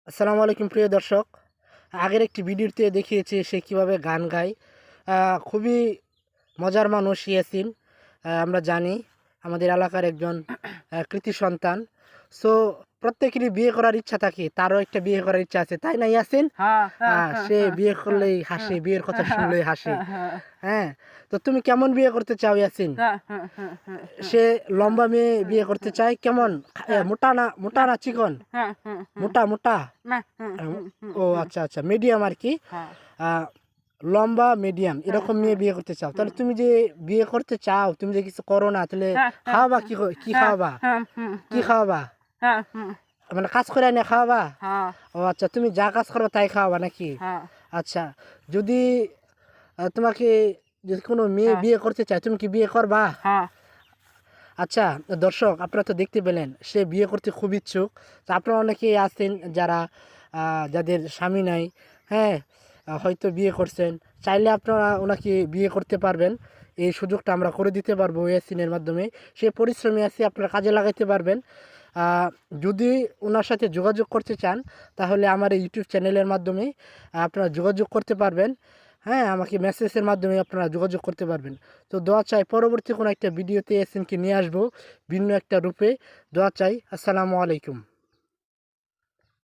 আসসালামু আলাইকুম প্রিয় দর্শক। আগের একটি ভিডিওতে দেখিয়েছি সে কিভাবে গান গায়। খুবই মজার মানুষ ইয়াসিন। আমরা জানি আমাদের এলাকার একজন কৃতি সন্তান। সো প্রত্যেকেরই বিয়ে করার ইচ্ছা থাকে, তারও একটা বিয়ে করার ইচ্ছা আছে, তাই না ইয়াসিন? হ্যাঁ, হ্যাঁ, হ্যাঁ, সে হ্যাঁ, বিয়ে হ্যাঁ, করলেই হ্যাঁ, হাসে, বিয়ের কথা হ্যাঁ, শুনলেই হাসে। হ্যাঁ, হ্যাঁ, হ্যাঁ, তো তুমি কেমন বিয়ে করতে চাও ইয়াসিন? হ্যাঁ, হ্যাঁ, হ্যাঁ, হ্যাঁ, সে হ্যাঁ, লম্বা মেয়ে হ্যাঁ, বিয়ে করতে হ্যাঁ, চায় কেমন? হ্যাঁ, মোটা না চিকন? হ্যাঁ, হ্যাঁ, হ্যাঁ, মোটা মোটা? না, হ্যাঁ, আম, হ্যাঁ, হ্যাঁ, ও হ্যাঁ, আচ্ছা আচ্ছা, মিডিয়াম আর কি। হ্যাঁ, আহ, লম্বা মিডিয়াম হ্যাঁ, এরকম মেয়ে হ্যাঁ, বিয়ে করতে চাও, তাহলে হ্যাঁ, তুমি যে বিয়ে করতে চাও, তুমি যে কিছু করো না, তাহলে হ্যাঁ, হ্যাঁ, খাওয়াবা হ্যাঁ, কি হ্যাঁ, খাওয়াবা? হ্যাঁ, হ্যাঁ, কি হ্যাঁ, খাওয়াবা? হ্যাঁ, হ্যাঁ, মানে কাজ করে এনে খাওয়াবা? হ্যাঁ, ও আচ্ছা, তুমি যা কাজ করবে তাই খাওয়াবা নাকি? হ্যাঁ, আচ্ছা, যদি তোমাকে যদি কোনো মেয়ে হ্যাঁ, বিয়ে করতে চায়, তুমি কি বিয়ে করবা? হ্যাঁ, আচ্ছা দর্শক, আপনারা তো দেখতে পেলেন সে বিয়ে করতে খুব ইচ্ছুক। তো আপনারা অনেকেই আছেন যারা যাদের স্বামী নাই, হ্যাঁ, হয়তো বিয়ে করছেন, চাইলে আপনারা ওনাকে বিয়ে করতে পারবেন। এই সুযোগটা আমরা করে দিতে পারবো ইয়াসিনের মাধ্যমে। সে পরিশ্রমী আছে, আপনারা কাজে লাগাইতে পারবেন। আহ, যদি ওনার সাথে যোগাযোগ করতে চান, তাহলে আমার এই ইউটিউব চ্যানেলের মাধ্যমে আপনারা যোগাযোগ করতে পারবেন। হ্যাঁ, আমাকে মেসেজের মাধ্যমে আপনারা যোগাযোগ করতে পারবেন। তো দোয়া চাই পরবর্তী কোনো একটা ভিডিওতে ইয়াসিনকে নিয়ে আসবো ভিন্ন একটা রূপে। দোয়া চাই। আসসালামু আলাইকুম।